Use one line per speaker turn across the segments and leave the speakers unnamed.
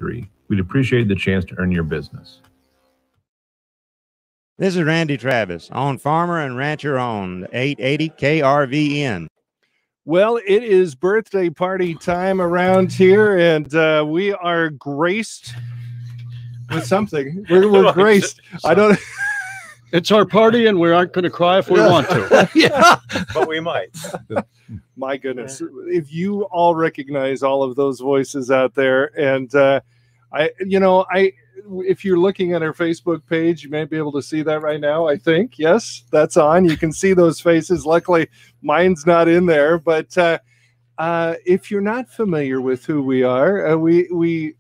We'd appreciate the chance to earn your business.
This is Randy Travis on Farmer and Rancher Owned, 880 KRVN.
Well, it is birthday party time around here, and we are graced with something. We're graced. I don't.
It's our party, and we aren't going to cry if we want to.
Yeah,
but we might.
My goodness, if you all recognize all of those voices out there, and if you're looking at our Facebook page, you may be able to see that right now. I think, yes, that's on. You can see those faces. Luckily, mine's not in there. But if you're not familiar with who we are, we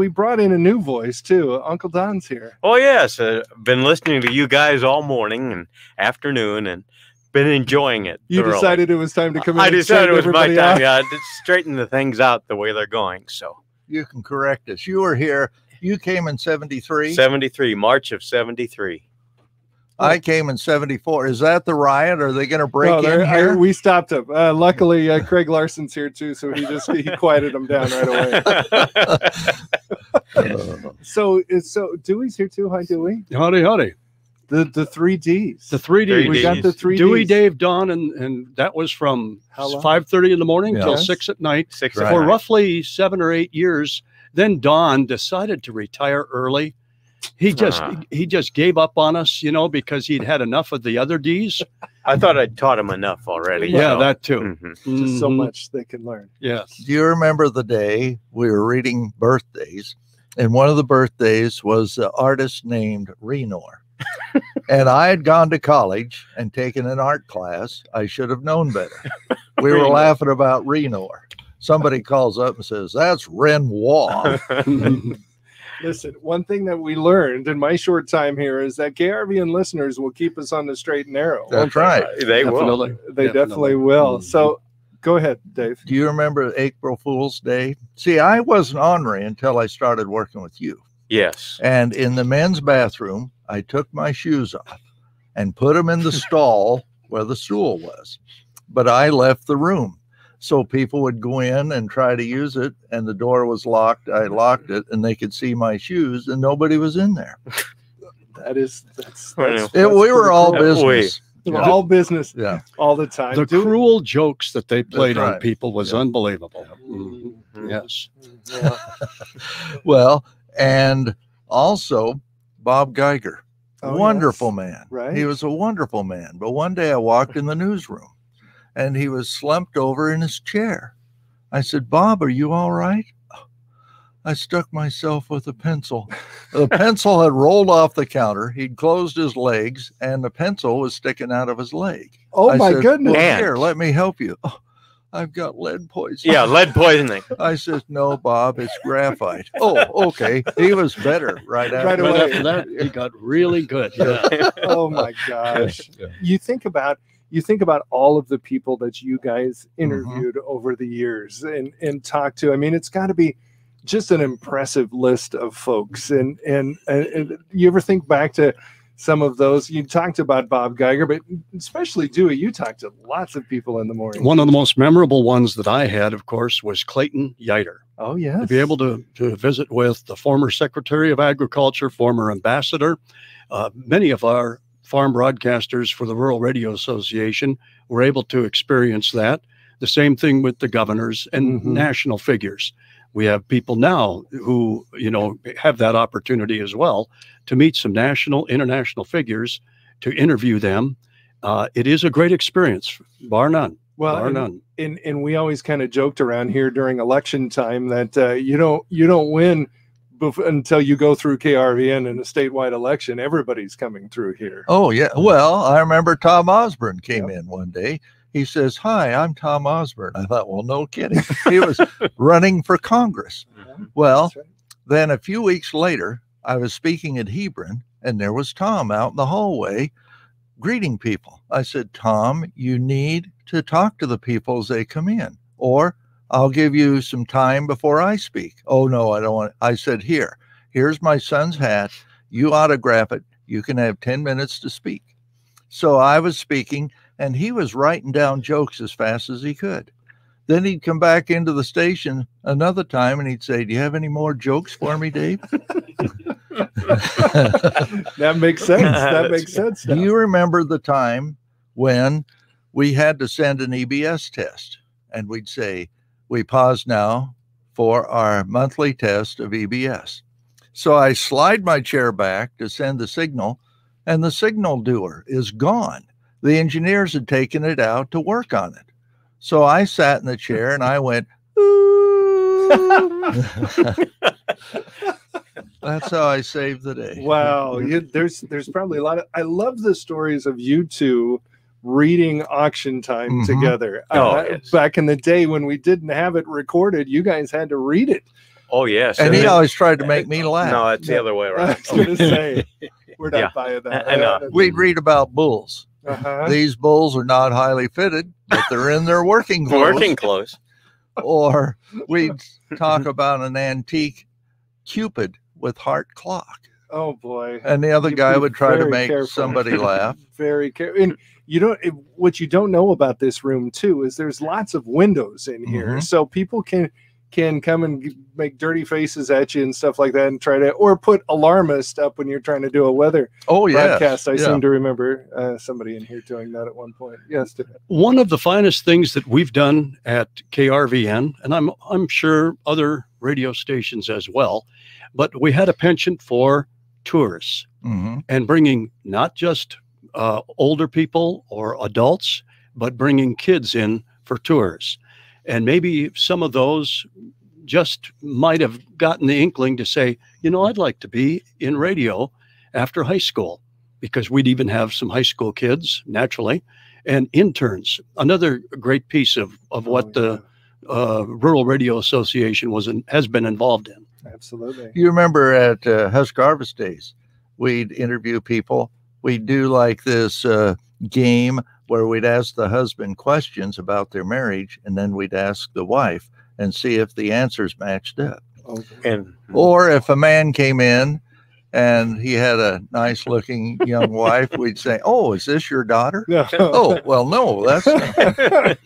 brought in a new voice too. Uncle Don's here.
Oh yes, been listening to you guys all morning and afternoon, and been enjoying it.
You
thoroughly.
decided it was time to come in.
I
and
decided it was my
everybody
time.
out.
Yeah, to straighten the things out the way they're going. So
you can correct us. You were here. You came in 73?
73, March of 73.
I came in 74. Is that the riot? Are they going to break in here?
We stopped him. Luckily, Craig Larson's here too, so he quieted him down right away. So Dewey's here too. Hi, Dewey.
Howdy, howdy.
The 3 Ds.
The 3 Ds.
We got the 3 Ds.
Dewey, Dave, Don, and that was from 5:30 in the morning till 6 at night. For roughly 7 or 8 years. Then Don decided to retire early. He just gave up on us, because he'd had enough of the other Ds.
I thought I'd taught him enough already.
Yeah, that too.
Just so much they can learn.
Yes.
Do you remember the day we were reading birthdays, and one of the birthdays was an artist named Renor? And I had gone to college and taken an art class. I should have known better. We were laughing about Renor. Somebody calls up and says, "That's Renoir."
Listen, one thing that we learned in my short time here is that KRVN listeners will keep us on the straight and narrow.
That's right.
They will.
They definitely will. So go ahead, Dave.
Do you remember April Fool's Day? See, I wasn't ornery until I started working with you.
Yes.
And in the men's bathroom, I took my shoes off and put them in the stall where the stool was. But I left the room. So people would go in and try to use it, and the door was locked. I locked it, and they could see my shoes, and nobody was in there. We were all business.
We're all business, all the time.
The cruel jokes that they played on
right.
people was unbelievable. Mm-hmm. Yes.
Yeah.
Well, and also Bob Geiger, wonderful man.
Right.
He was a wonderful man. But one day I walked in the newsroom, and he was slumped over in his chair. I said, "Bob, are you all right?" I stuck myself with a pencil. The pencil had rolled off the counter. He'd closed his legs, and the pencil was sticking out of his leg.
Oh,
I
my
said,
goodness.
"Well, here, let me help you." "Oh, I've got lead poisoning."
Yeah, lead poisoning.
I said, "No, Bob, it's graphite." "Oh, okay." He was better right after,
Right away.
Right after that, he got really good. Yeah.
Oh my gosh. You think about all of the people that you guys interviewed over the years and talked to. I mean, it's got to be just an impressive list of folks. And you ever think back to some of those? You talked about Bob Geiger, but especially Dewey, you talked to lots of people in the morning.
One of the most memorable ones that I had, of course, was Clayton Snyder.
Oh, yeah.
To be able to visit with the former Secretary of Agriculture, former ambassador, many of our farm broadcasters for the Rural Radio Association were able to experience that. The same thing with the governors and national figures. We have people now who, have that opportunity as well to meet some national, international figures, to interview them. It is a great experience, bar none.
Well,
bar none.
And we always kind of joked around here during election time that you don't win until you go through KRVN in a statewide election. Everybody's coming through here.
Oh, yeah. Well, I remember Tom Osborne came in one day. He says, "Hi, I'm Tom Osborne." I thought, well, no kidding. He was running for Congress. Well, then a few weeks later, I was speaking at Hebron, and there was Tom out in the hallway greeting people. I said, "Tom, you need to talk to the people as they come in, or I'll give you some time before I speak." "Oh, no, I don't want." I said, here's my son's hat. You autograph it. You can have 10 minutes to speak. So I was speaking, and he was writing down jokes as fast as he could. Then he'd come back into the station another time and he'd say, "Do you have any more jokes for me, Dave?"
That makes sense. That makes sense.
Do you remember the time when we had to send an EBS test? And we'd say, "We pause now for our monthly test of EBS." So I slide my chair back to send the signal, and the signal doer is gone. The engineers had taken it out to work on it. So I sat in the chair and I went, "Ooh." That's how I saved the day.
Wow. There's probably a lot of, I love the stories of you two reading auction time together.
Yes.
Back in the day when we didn't have it recorded, you guys had to read it.
Oh, yes.
And he always tried to make me laugh.
No, it's the other way
I
around.
was going to say, we're not buying that.
I know.
We'd read about bulls.
Uh-huh.
These bulls are not highly fitted, but they're in their working clothes.
Working clothes.
Or we'd talk about an antique Cupid with heart clock.
Oh boy.
And the other
You'd
guy
be
would try to
very
make
careful.
somebody laugh.
Very careful. And what you don't know about this room too is there's lots of windows in here, so people can come and make dirty faces at you and stuff like that, and try to, or put alarmist up when you're trying to do a weather broadcast. I seem to remember somebody in here doing that at one point. Yes.
One of the finest things that we've done at KRVN, and I'm sure other radio stations as well, but we had a penchant for tourists and bringing not just older people or adults, but bringing kids in for tours. And maybe some of those just might have gotten the inkling to say, I'd like to be in radio after high school, because we'd even have some high school kids, naturally, and interns. Another great piece of what the Rural Radio Association has been involved in.
Absolutely.
You remember at Husk Harvest Days, we'd interview people. We'd do like this game where we'd ask the husband questions about their marriage, and then we'd ask the wife and see if the answers matched up. Or if a man came in and he had a nice looking young wife, we'd say, "Oh, is this your daughter?" "Oh, well, no, that's not."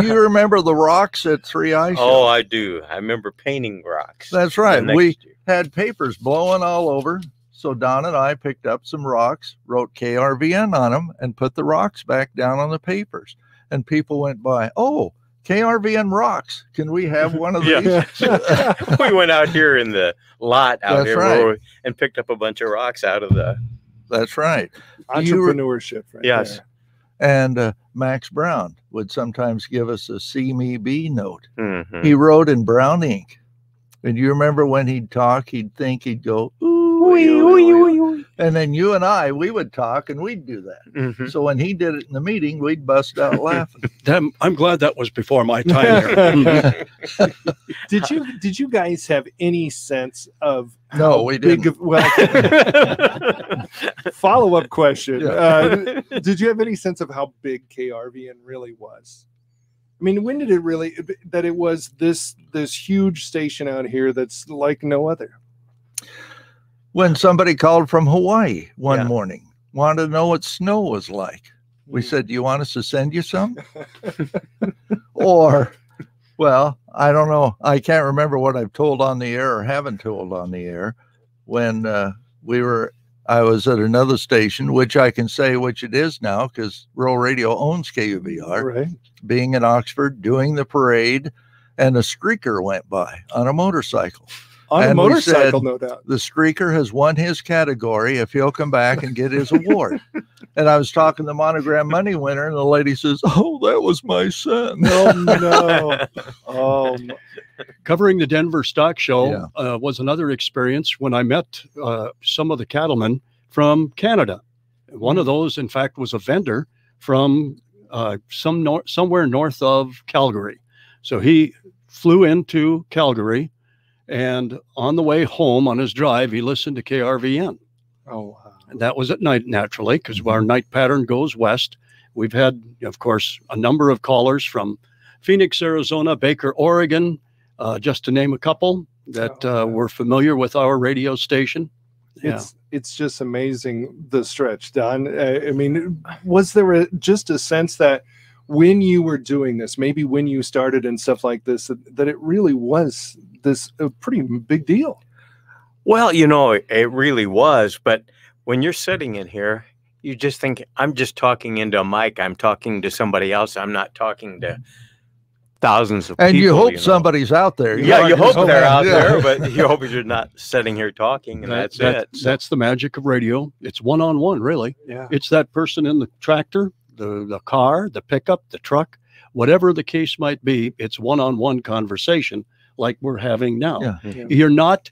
You remember the rocks at 3i?
Oh, I do. I remember painting rocks.
That's right. We had papers blowing all over. So Don and I picked up some rocks, wrote KRVN on them, and put the rocks back down on the papers. And people went by, "Oh, KRVN rocks. Can we have one of these?"
We went out here in the lot out here and picked up a bunch of rocks out of the.
That's right.
Entrepreneurship.
Yes.
There. And Max Brown would sometimes give us a "See Me Be" note. He wrote in brown ink. And you remember when he'd talk, he'd think, he'd go, "Ooh." And then you and I, we would talk and we'd do that. So when he did it in the meeting, we'd bust out laughing.
I'm glad that was before my time here.
Did you guys have any sense of
No, we didn't.
Follow-up question. Did you have any sense of how big KRVN really was? I mean, when did it really, that it was this huge station out here that's like no other?
When somebody called from Hawaii one morning, wanted to know what snow was like. We said, "Do you want us to send you some?" Or, well, I don't know. I can't remember what I've told on the air or haven't told on the air. When I was at another station, which I can say which it is now because Rural Radio owns KUVR.
Right.
Being in Oxford, doing the parade, and a streaker went by on a motorcycle.
On a motorcycle, no doubt.
The streaker has won his category if he'll come back and get his award. And I was talking to the Monogram Money winner, and the lady says, "Oh, that was my son."
Oh, no.
Covering the Denver Stock Show was another experience when I met some of the cattlemen from Canada. One of those, in fact, was a vendor from somewhere north of Calgary. So he flew into Calgary, and on the way home on his drive, he listened to KRVN.
Oh, wow.
And that was at night, naturally, because our night pattern goes west. We've had, of course, a number of callers from Phoenix, Arizona, Baker, Oregon, just to name a couple that were familiar with our radio station.
It's just amazing, the stretch, Don. I mean, was there just a sense that when you were doing this, maybe when you started and stuff like this, that it really was a pretty big deal?
Well, you know, it really was. But when you're sitting in here, you just think, I'm just talking into a mic. I'm talking to somebody else. I'm not talking to thousands of people.
And you hope somebody's out there.
Yeah, you hope they're out there, but you hope you're not sitting here talking, and that's it.
That's the magic of radio. It's one-on-one, really.
Yeah.
It's that person in the tractor, the car, the pickup, the truck, whatever the case might be. It's one-on-one conversation like we're having now.
Yeah.
You're not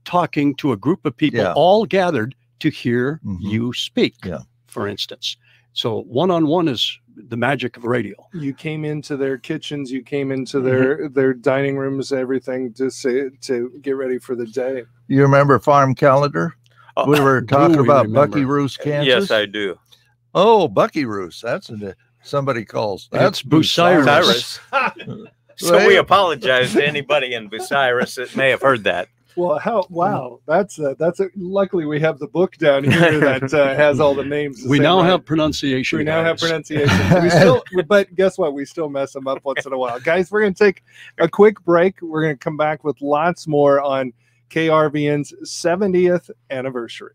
talking to a group of people all gathered to hear you speak, for instance. So one-on-one is the magic of radio.
You came into their kitchens, you came into their dining rooms, everything to get ready for the day.
You remember Farm Calendar? We were talking about Bucky Roos, Kansas.
Yes, I do.
Oh, Bucky Roos. That's somebody calls. That's
Bucyrus.
So we apologize to anybody in Bucyrus that may have heard that.
Well, wow, that's luckily we have the book down here that has all the names.
We now have pronunciation.
We now have pronunciation. But guess what? We still mess them up once in a while. Guys, we're going to take a quick break. We're going to come back with lots more on KRVN's 70th anniversary.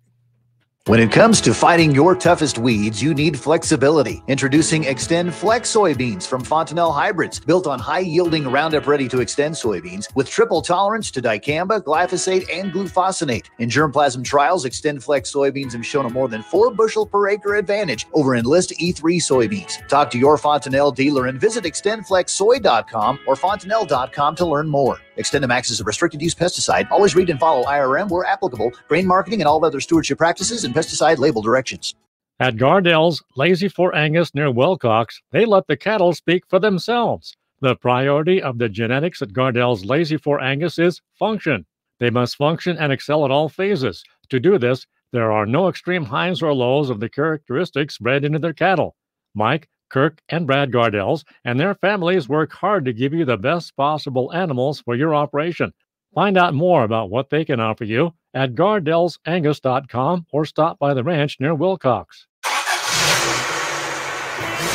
When it comes to fighting your toughest weeds, you need flexibility. Introducing Extend Flex soybeans from Fontanelle Hybrids, built on high-yielding Roundup Ready to Extend soybeans with triple tolerance to dicamba, glyphosate, and glufosinate. In germplasm trials, Extend Flex soybeans have shown a more than 4 bushel per acre advantage over Enlist E3 soybeans. Talk to your Fontanelle dealer and visit extendflexsoy.com or fontanelle.com to learn more. XtendiMax is a restricted use pesticide. Always read and follow IRM where applicable, grain marketing, and all other stewardship practices and pesticide label directions.
At Gardell's Lazy 4 Angus near Wilcox, they let the cattle speak for themselves. The priority of the genetics at Gardell's Lazy 4 Angus is function. They must function and excel at all phases. To do this, there are no extreme highs or lows of the characteristics bred into their cattle. Mike, Kirk, and Brad Gardells and their families work hard to give you the best possible animals for your operation. Find out more about what they can offer you at GardellsAngus.com or stop by the ranch near Wilcox.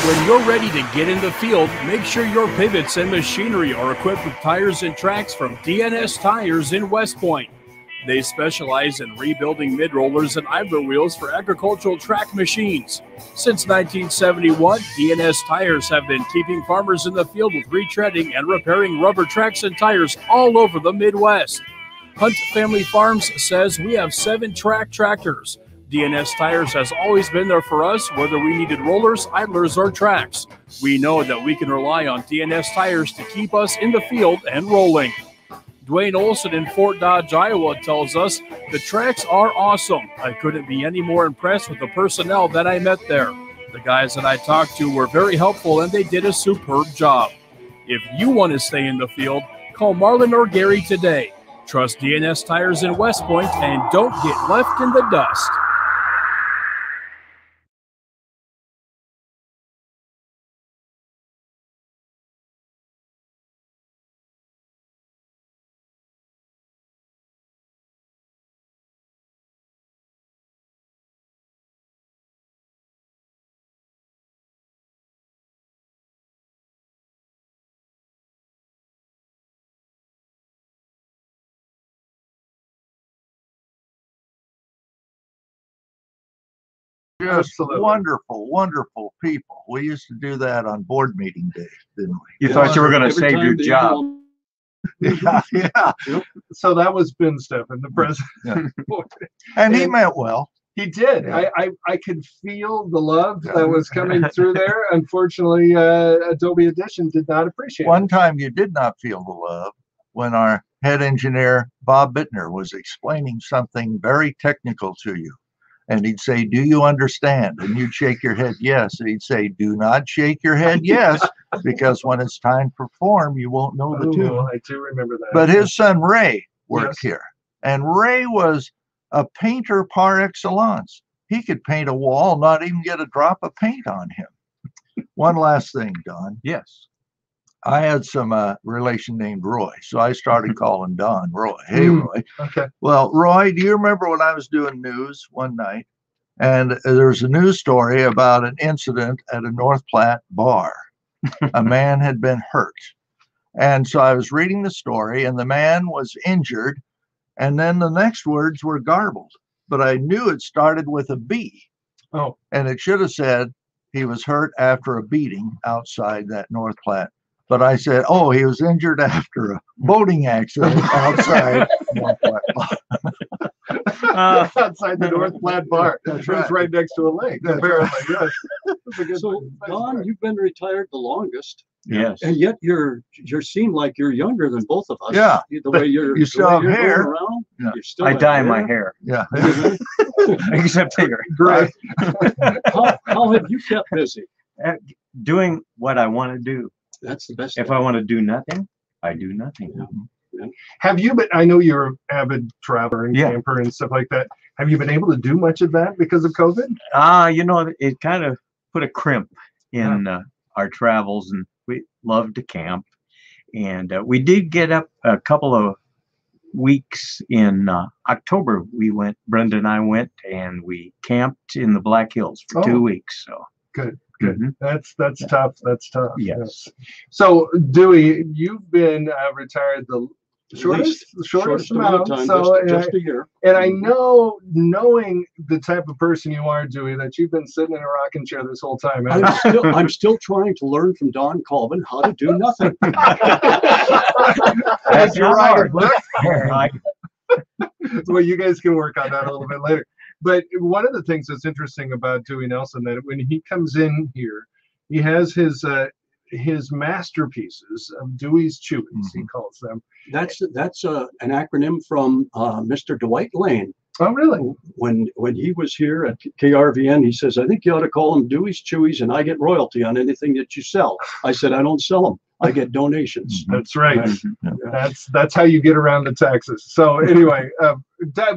When you're ready to get in the field, make sure your pivots and machinery are equipped with tires and tracks from DNS Tires in West Point. They specialize in rebuilding mid-rollers and idler wheels for agricultural track machines. Since 1971, DNS Tires have been keeping farmers in the field with retreading and repairing rubber tracks and tires all over the Midwest. Hunt Family Farms says we have 7 track tractors. DNS Tires has always been there for us, whether we needed rollers, idlers, or tracks. We know that we can rely on DNS Tires to keep us in the field and rolling. Dwayne Olson in Fort Dodge, Iowa tells us, the tracks are awesome. I couldn't be any more impressed with the personnel that I met there. The guys that I talked to were very helpful and they did a superb job. If you want to stay in the field, call Marlon or Gary today. Trust DNS Tires in West Point and don't get left in the dust.
Just wonderful, wonderful people. We used to do that on board meeting days, didn't we?
You thought you were going to save your job.
Yeah.
Yep. So that was Ben Steffen, the president.
Yeah. And he meant well.
He did.
Yeah.
I could feel the love that was coming through there. Unfortunately, Adobe Edition did not appreciate it.
One time you did not feel the love when our head engineer, Bob Bittner, was explaining something very technical to you. And he'd say, do you understand? And you'd shake your head, yes. And he'd say, do not shake your head, yes, because when it's time to perform, you won't know the tune.
I do remember that.
But his son, Ray, worked here. And Ray was a painter par excellence. He could paint a wall, not even get a drop of paint on him. One last thing, Don.
Yes.
I had some relation named Roy, so I started calling Don Roy. Hey, Roy.
Okay.
Well, Roy, do you remember when I was doing news one night, and there was a news story about an incident at a North Platte bar, a man had been hurt. And so I was reading the story, and the man was injured, and then the next words were garbled. But I knew it started with a B.
Oh.
And it should have said he was hurt after a beating outside that North Platte. But I said, oh, he was injured after a boating accident outside North Platte.
Outside the North Platte bar. That's right. It's right next to a lake. Apparently, yes.
So, Don, you've been retired the longest.
Yes.
And yet you seem like you're younger than both of us.
Yeah.
The way you
still have hair.
Around,
yeah.
You still
I
have
dye my hair.
Yeah.
Except here.
Great.
How have you kept busy?
Doing what I want to do.
That's the best.
If I want to do nothing, I do nothing.
Yeah.
Have you been, I know you're an avid traveler and camper and stuff like that. Have you been able to do much of that because of COVID?
It kind of put a crimp in our travels, and we love to camp. And we did get up a couple of weeks in October. Brenda and I went, and we camped in the Black Hills for 2 weeks. So
good. That's tough. That's tough.
Yes.
So Dewey, you've been retired the shortest amount of time, so just a year. And I know, knowing the type of person you are, Dewey, that you've been sitting in a rocking chair this whole time.
I'm still trying to learn from Don Colvin how to do nothing.
As you write a book. Well, you guys can work on that a little bit later. But one of the things that's interesting about Dewey Nelson, that when he comes in here, he has his masterpieces of Dewey's Chewies, he calls them.
That's an acronym from Mr. Dwight Lane.
Oh, really?
When he was here at KRVN, he says, I think you ought to call them Dewey's Chewies, and I get royalty on anything that you sell. I said, I don't sell them. I get donations.
That's right. That's how you get around the taxes. So anyway,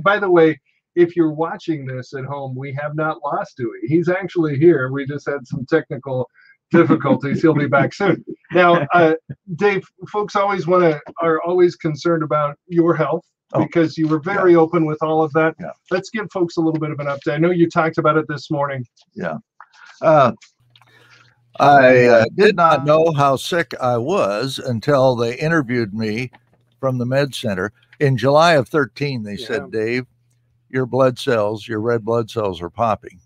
by the way, if you're watching this at home, we have not lost Dewey. He's actually here. We just had some technical difficulties. He'll be back soon. Now, Dave, folks are always concerned about your health because you were very open with all of that.
Yeah.
Let's give folks a little bit of an update. I know you talked about it this morning.
Yeah. I did not know how sick I was until they interviewed me from the med center. In July of 2013, they said, Dave, your red blood cells are popping.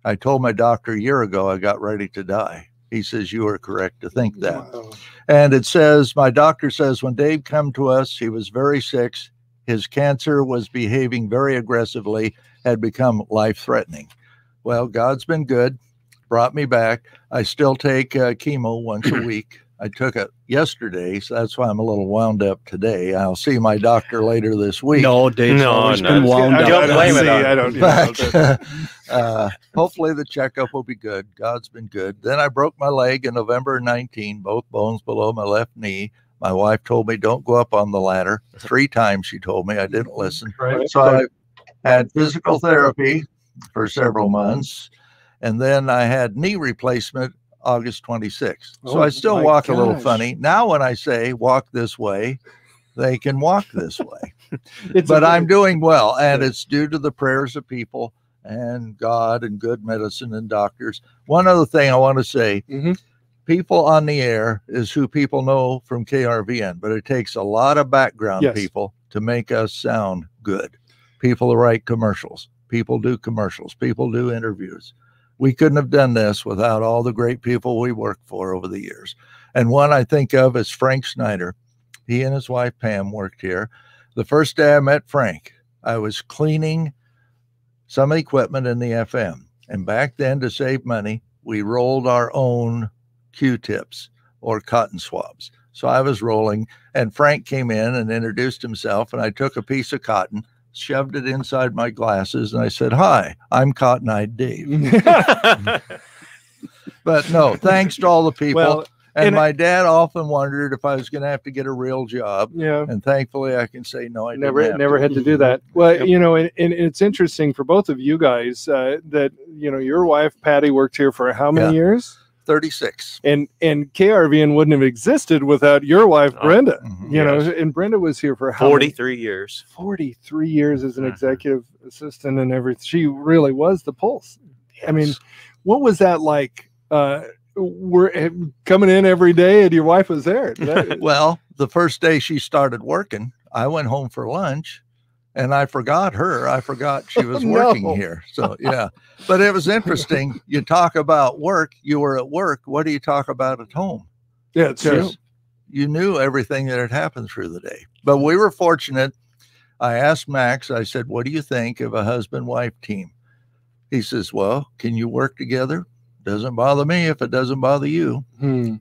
I told my doctor a year ago I got ready to die. He says, you are correct to think that. Wow. And it says, my doctor says, when Dave came to us, he was very sick. His cancer was behaving very aggressively, had become life-threatening. Well, God's been good, brought me back. I still take chemo once a week. I took it yesterday, so that's why I'm a little wound up today. I'll see my doctor later this week.
No, Dave's always been wound up.
Don't blame it on.
Hopefully the checkup will be good. God's been good. Then I broke my leg in November 19, both bones below my left knee. My wife told me, don't go up on the ladder. 3 times she told me. I didn't listen.
Right.
So I had physical therapy for several months, and then I had knee replacement August 26th. So I still walk a little funny. Now when I say walk this way, they can walk this way. But I'm doing well, and it's due to the prayers of people and God and good medicine and doctors. One other thing I want to say, people on the air is who people know from KRVN, but it takes a lot of background people to make us sound good. People write commercials. People do commercials. People do interviews. We couldn't have done this without all the great people we worked for over the years. And one I think of is Frank Snyder. He and his wife, Pam, worked here. The first day I met Frank, I was cleaning some equipment in the FM. And back then, to save money, we rolled our own Q-tips or cotton swabs. So I was rolling, and Frank came in and introduced himself, and I took a piece of cotton, shoved it inside my glasses, and I said, hi, I'm Cotton-Eyed Dave. But no, thanks to all the people. Well, and my dad often wondered if I was going to have to get a real job.
Yeah.
And thankfully I can say, no, I
never had to do that. Well, you know, and it's interesting for both of you guys that, you know, your wife, Patty, worked here for how many years?
36.
And KRVN wouldn't have existed without your wife, Brenda. You know, and Brenda was here for how
43 years.
43 years as an executive assistant and everything. She really was the pulse. I mean, what was that like were coming in every day and your wife was there.
Well, the first day she started working, I went home for lunch and I forgot her. I forgot she was working here. So, yeah. But it was interesting. You talk about work. You were at work. What do you talk about at home?
Yeah, it's true.
You knew everything that had happened through the day. But we were fortunate. I asked Max, I said, what do you think of a husband-wife team? He says, well, can you work together? Doesn't bother me if it doesn't bother you.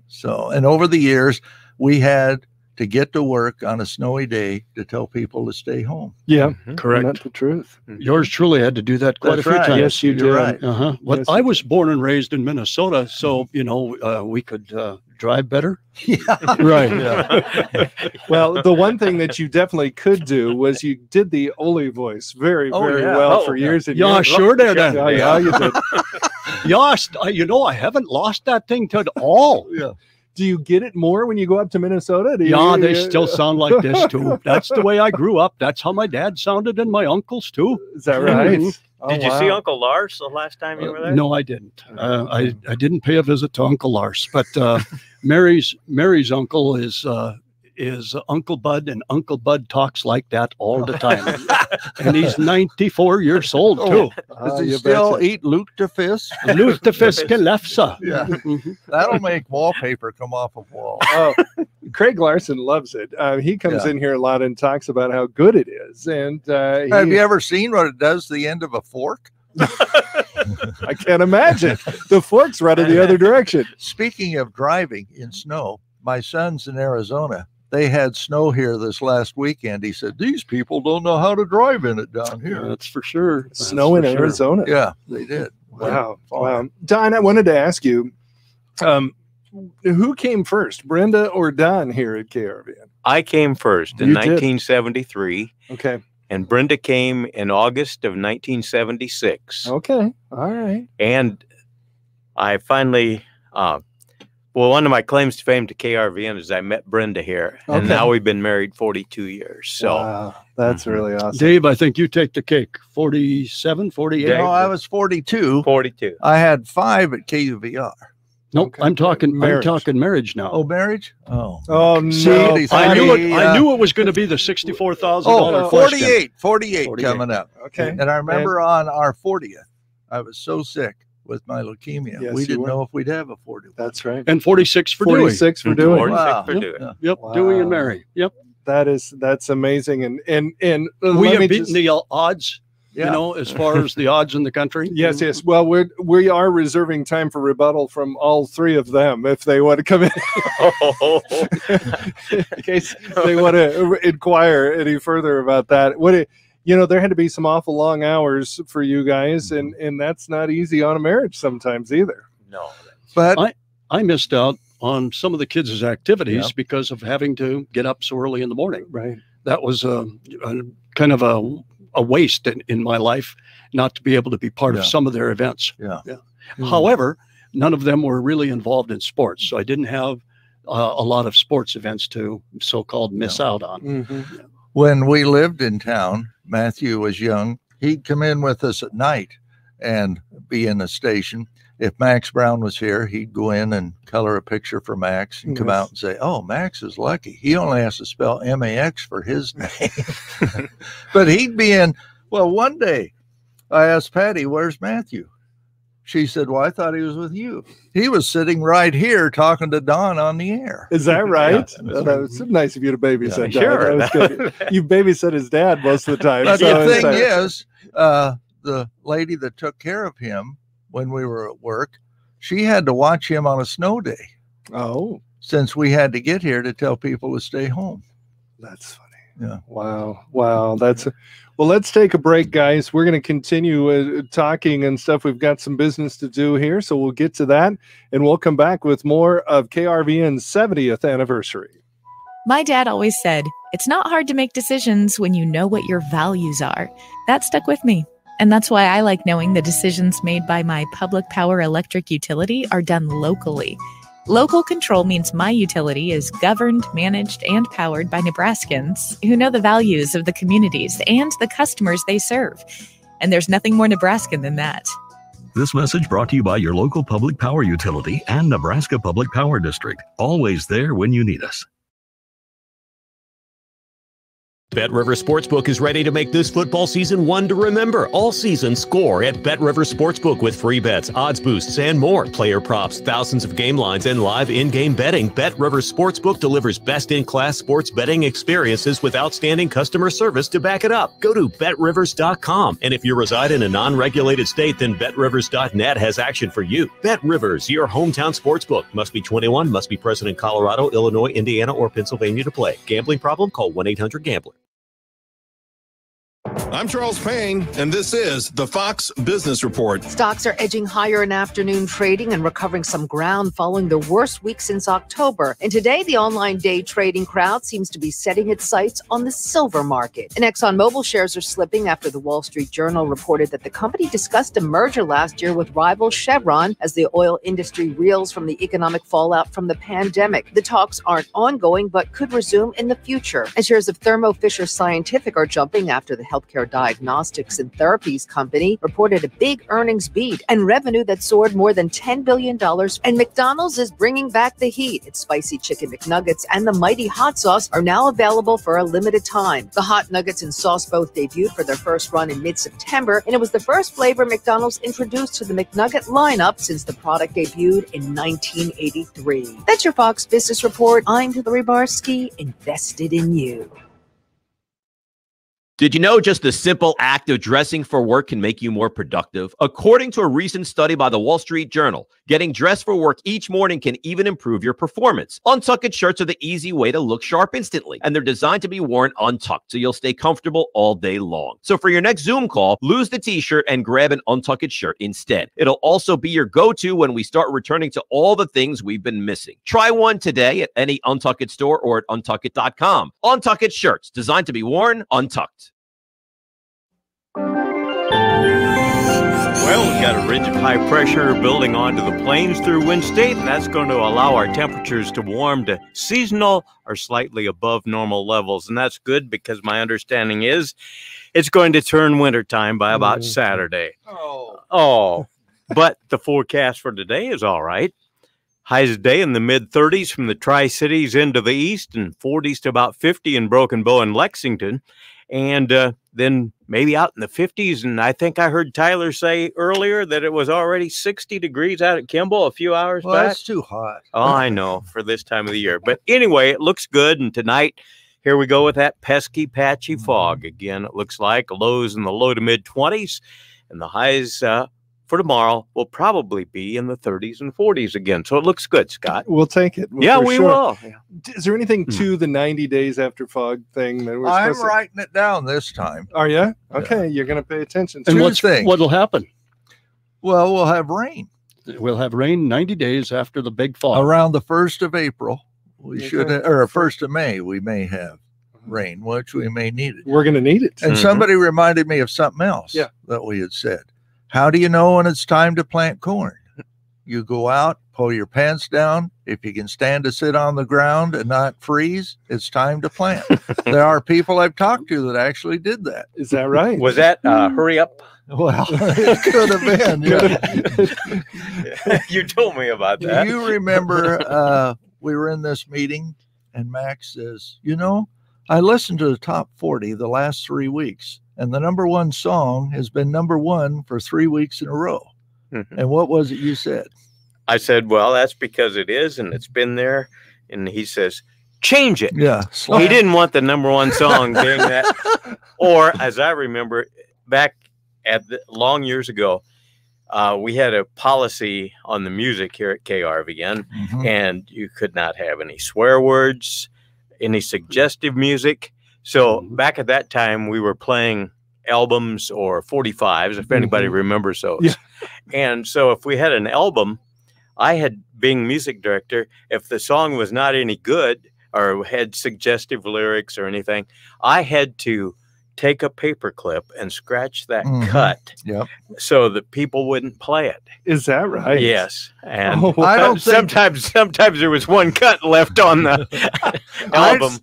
So, and over the years, we had to get to work on a snowy day to tell people to stay home.
Yeah,
correct.
That's the truth.
Yours truly had to do that quite a few times.
Yes, you did.
Right.
Well,
Yes,
I was born and raised in Minnesota, so we could drive better.
Yeah,
right.
Yeah.
Well, the one thing that you definitely could do was you did the Ole voice very well for years and years.
Yeah, sure did.
Yeah, you did.
Yes, I haven't lost that thing at all.
Yeah.
Do you get it more when you go up to Minnesota?
They still sound like this too. That's the way I grew up. That's how my dad sounded and my uncles too.
Is that right?
Did you see Uncle Lars the last time you were there?
No, I didn't. I didn't pay a visit to Uncle Lars, but Mary's uncle is Uncle Bud, and Uncle Bud talks like that all the time. And he's 94 years old too.
Does he still eat lutefisk?
Lutefisk and lefse.
Yeah. That'll make wallpaper come off of walls.
Oh, Craig Larson loves it. He comes in here a lot and talks about how good it is. And
have you ever seen what it does to the end of a fork?
I can't imagine. The fork's running the other direction.
Speaking of driving in snow, my son's in Arizona. They had snow here this last weekend. He said, these people don't know how to drive in it down here.
That's for sure.
Snow in Arizona.
Yeah, they did.
Wow. Don, I wanted to ask you, who came first, Brenda or Don here at KRVN?
I came first in 1973.
Okay.
And Brenda came in August of 1976.
Okay. All right.
And I finally... well, one of my claims to fame to KRVN is I met Brenda here, and now we've been married 42 years. So
wow, that's really awesome.
Dave, I think you take the cake. 47, 48?
No, I was 42.
42.
I had 5 at KUVR.
Nope, I'm talking marriage now.
Oh, marriage? Oh
no.
See, I knew it was going to be the $64,000 question.
48 coming up.
Okay.
And I remember on our 40th, I was so sick with my leukemia.
Yes,
we didn't know if we'd have a 40.
That's right.
And 46 for Dewey.
46 for Dewey.
46 for Dewey.
Yep.
Wow.
Dewey and Mary. Yep.
That's amazing. And
we have beaten the odds,
Yeah.
As far as the odds in the country.
Yes. Well, we are reserving time for rebuttal from all 3 of them if they want to come in. In case they want to inquire any further about that. There had to be some awful long hours for you guys, and that's not easy on a marriage sometimes either.
No.
But
I missed out on some of the kids' activities because of having to get up so early in the morning.
Right.
That was a kind of a waste in my life not to be able to be part of some of their events.
Yeah.
However, none of them were really involved in sports, so I didn't have a lot of sports events to so-called miss out on.
Mm-hmm.
when we lived in town, Matthew was young. He'd come in with us at night and be in the station. If Max Brown was here, he'd go in and color a picture for Max and come out and say, oh, Max is lucky. He only has to spell M-A-X for his name. But he'd be in. Well, one day I asked Patty, where's Matthew? She said, well, I thought he was with you. He was sitting right here talking to Don on the air.
Is that right?
Yeah,
that was nice of you to babysit.
Yeah, sure.
That was good. You babysit his dad most of the time.
But
so
the thing is, the lady that took care of him when we were at work, she had to watch him on a snow day.
Oh.
Since we had to get here to tell people to stay home.
That's funny.
Yeah.
Wow. Well, let's take a break, guys. We're going to continue talking and stuff. We've got some business to do here, so we'll get to that, and we'll come back with more of KRVN's 70th anniversary.
My dad always said, it's not hard to make decisions when you know what your values are. That stuck with me. And that's why I like knowing the decisions made by my public power electric utility are done locally. Local control means my utility is governed, managed, and powered by Nebraskans who know the values of the communities and the customers they serve. And there's nothing more Nebraskan than that.
This message brought to you by your local public power utility and Nebraska Public Power District. Always there when you need us.
Bet River Sportsbook is ready to make this football season one to remember. All season score at Bet River Sportsbook with free bets, odds boosts, and more. Player props, thousands of game lines, and live in-game betting. Bet River Sportsbook delivers best-in-class sports betting experiences with outstanding customer service to back it up. Go to BetRivers.com. And if you reside in a non-regulated state, then BetRivers.net has action for you. Bet Rivers, your hometown sportsbook. Must be 21, must be present in Colorado, Illinois, Indiana, or Pennsylvania to play. Gambling problem? Call 1-800-GAMBLER.
I'm Charles Payne, and this is the Fox Business Report.
Stocks are edging higher in afternoon trading and recovering some ground following the worst week since October. And today, the online day trading crowd seems to be setting its sights on the silver market. And ExxonMobil shares are slipping after the Wall Street Journal reported that the company discussed a merger last year with rival Chevron as the oil industry reels from the economic fallout from the pandemic. The talks aren't ongoing, but could resume in the future. And shares of Thermo Fisher Scientific are jumping after the healthcare diagnostics and therapies company reported a big earnings beat and revenue that soared more than $10 billion. And McDonald's is bringing back the heat. Its spicy chicken McNuggets and the mighty hot sauce are now available for a limited time. The hot nuggets and sauce both debuted for their first run in mid-September, and it was the first flavor McDonald's introduced to the McNugget lineup since the product debuted in 1983. That's your Fox Business Report. I'm Hillary Barsky, invested in you.
Did you know just the simple act of dressing for work can make you more productive? According to a recent study by the Wall Street Journal, getting dressed for work each morning can even improve your performance. Untucked shirts are the easy way to look sharp instantly, and they're designed to be worn untucked so you'll stay comfortable all day long. So for your next Zoom call, lose the t-shirt and grab an untucked shirt instead. It'll also be your go-to when we start returning to all the things we've been missing. Try one today at any Untucked store or at untuckit.com. Untucked shirts, designed to be worn untucked.
Well, we've got a ridge of high pressure building onto the plains through Wind State, and that's going to allow our temperatures to warm to seasonal or slightly above normal levels. And that's good because my understanding is it's going to turn wintertime by about Saturday. Oh, but the forecast for today is all right. Highs today in the mid-30s from the Tri-Cities into the east and 40s to about 50 in Broken Bow and Lexington. And then maybe out in the 50s. And I think I heard Tyler say earlier that it was already 60 degrees out at Kimball a few hours back.
That's too hot.
Oh, I know, for this time of the year. But anyway, it looks good. And tonight, here we go with that pesky, patchy fog. Again, it looks like lows in the low to mid-20s. And the highs for tomorrow will probably be in the 30s and 40s again. So it looks good, Scott.
We'll take it.
Yeah, we will.
Is there anything to the 90 days after fog thing that we're
I'm
supposed to...
writing it down this time.
Are you? Okay, you're going to pay attention to
And what will happen?
Well, we'll have rain.
We'll have rain 90 days after the big fog.
Around the 1st of April, we should, or 1st of May, we may have rain, which we may need it.
We're going to need it.
And somebody reminded me of something else that we had said. How do you know when it's time to plant corn? You go out, pull your pants down. If you can stand to sit on the ground and not freeze, it's time to plant. There are people I've talked to that actually did that.
Is that right?
Was that hurry up?
Well, it could have been. Yeah.
You told me about that.
Do you remember we were in this meeting and Max says, you know, I listened to the top 40 the last 3 weeks. And the #1 song has been #1 for 3 weeks in a row. And what was it you said?
I said, well, that's because it is, and it's been there. And he says, change it.
Yeah.
He didn't want the #1 song being that. Or, as I remember, back at long years ago, we had a policy on the music here at KRVN, and you could not have any swear words, any suggestive music. So back at that time, we were playing albums or 45s, if anybody remembers those. Yeah. And so if we had an album, I had, being music director, if the song was not any good or had suggestive lyrics or anything, I had to take a paper clip and scratch that cut so that people wouldn't play it.
Is that right?
Yes. And I don't sometimes there was one cut left on the album.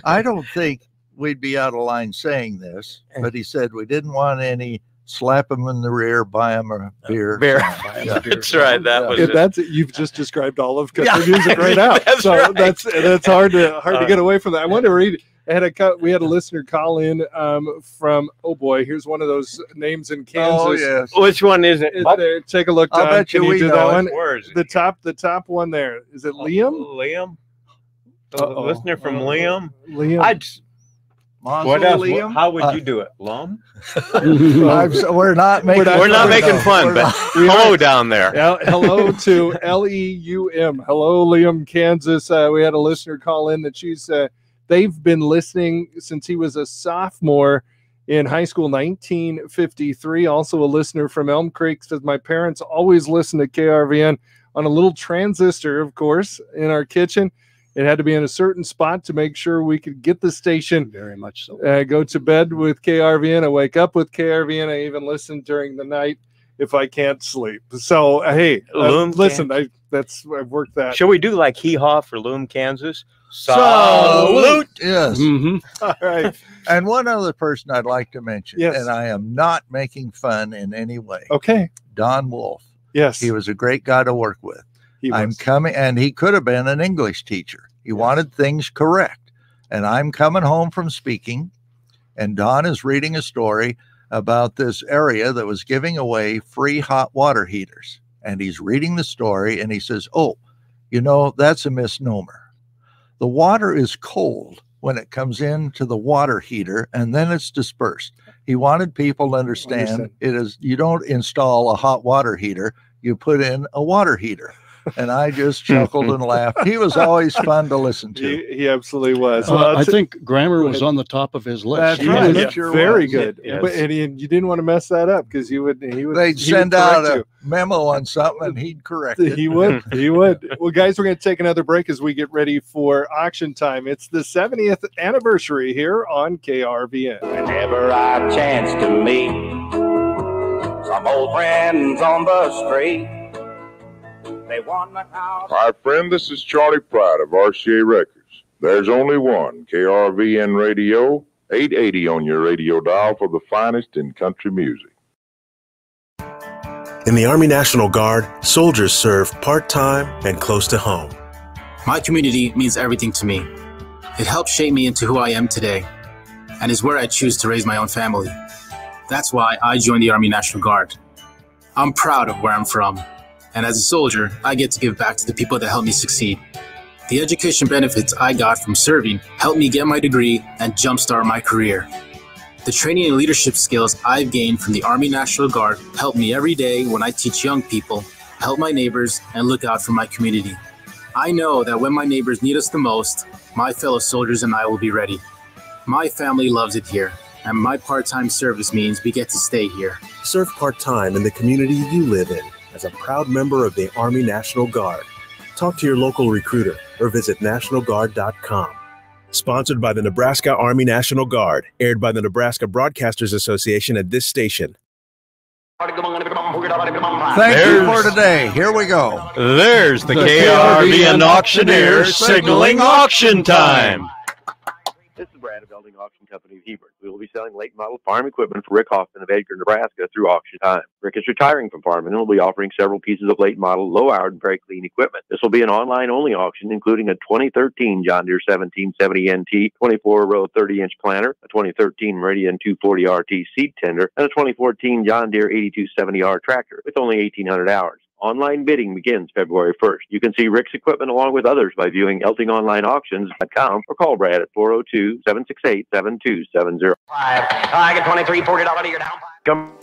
I don't think we'd be out of line saying this, but he said we didn't want any slap them in the rear, buy them a beer.
Yeah. That's right. That was
that's you've just described all of country music right now. That's hard to get away from that. I want to read. We had a listener call in from, oh boy, here's one of those names in Kansas.
Oh yes.
Which one is it?
There, take a look.
I'll bet
Can you do that one?
Where is it?
The top one there. Is it Liam?
Liam. Listener from Liam.
Liam.
What else? How would you do it, Lum?
We're not making
fun, but hello down there.
Hello to Leum. Hello, Liam, Kansas. We had a listener call in that they've been listening since he was a sophomore in high school, 1953. Also a listener from Elm Creek says, my parents always listened to KRVN on a little transistor, of course, in our kitchen. It had to be in a certain spot to make sure we could get the station.
Very much so.
Go to bed with KRVN. I wake up with KRVN. I even listen during the night if I can't sleep. So, hey, listen, I've worked that.
Shall we do like hee-haw for Loom, Kansas?
Salute! Yes.
Mm-hmm. All right.
And one other person I'd like to mention,
yes.
and I am not making fun in any way.
Okay.
Don Wolfe.
Yes.
He was a great guy to work with. I'm coming, and he could have been an English teacher. He wanted things correct. And I'm coming home from speaking, and Don is reading a story about this area that was giving away free hot water heaters. And he's reading the story, and he says, oh, that's a misnomer. The water is cold when it comes into the water heater, and then it's dispersed. He wanted people to understand it is, you don't install a hot water heater, you put in a water heater. And I just chuckled and laughed. He was always fun to listen to.
He absolutely was.
I think grammar was on the top of his list.
That's right.
Yes, sure
very
was.
good.
Yes.
But you didn't want to mess that up because
they'd send out a memo on something and he'd correct it.
He would. Well, guys, we're going to take another break as we get ready for auction time. It's the 70th anniversary here on KRVN.
Whenever I chance to meet some old friends on the street, they want my house.
Hi, friend. This is Charlie Pride of RCA Records. There's only one KRVN Radio, 880 on your radio dial for the finest in country music.
In the Army National Guard, soldiers serve part-time and close to home.
My community means everything to me. It helped shape me into who I am today, and is where I choose to raise my own family. That's why I joined the Army National Guard. I'm proud of where I'm from. And as a soldier, I get to give back to the people that helped me succeed. The education benefits I got from serving helped me get my degree and jumpstart my career. The training and leadership skills I've gained from the Army National Guard help me every day when I teach young people, help my neighbors, and look out for my community. I know that when my neighbors need us the most, my fellow soldiers and I will be ready. My family loves it here, and my part-time service means we get to stay here.
Serve part-time in the community you live in as a proud member of the Army National Guard. Talk to your local recruiter or visit nationalguard.com. Sponsored by the Nebraska Army National Guard, aired by the Nebraska Broadcasters Association at this station.
Thank you for today. Here we go.
There's the KRVN auctioneer signaling auction time.
This is Brad of Building Auction Company of Hebron. We will be selling late model farm equipment for Rick Hoffman of Edgar, Nebraska through auction time. Rick is retiring from farming and will be offering several pieces of late model, low-hour, and very clean equipment. This will be an online-only auction, including a 2013 John Deere 1770 NT 24-row 30-inch planter, a 2013 Meridian 240 RT seed tender, and a 2014 John Deere 8270R tractor with only 1,800 hours. Online bidding begins February 1st. You can see Rick's equipment along with others by viewing eltingonlineauctions.com or call Brad at 402-768-7270.
I get $23, $40 to your down.
Come.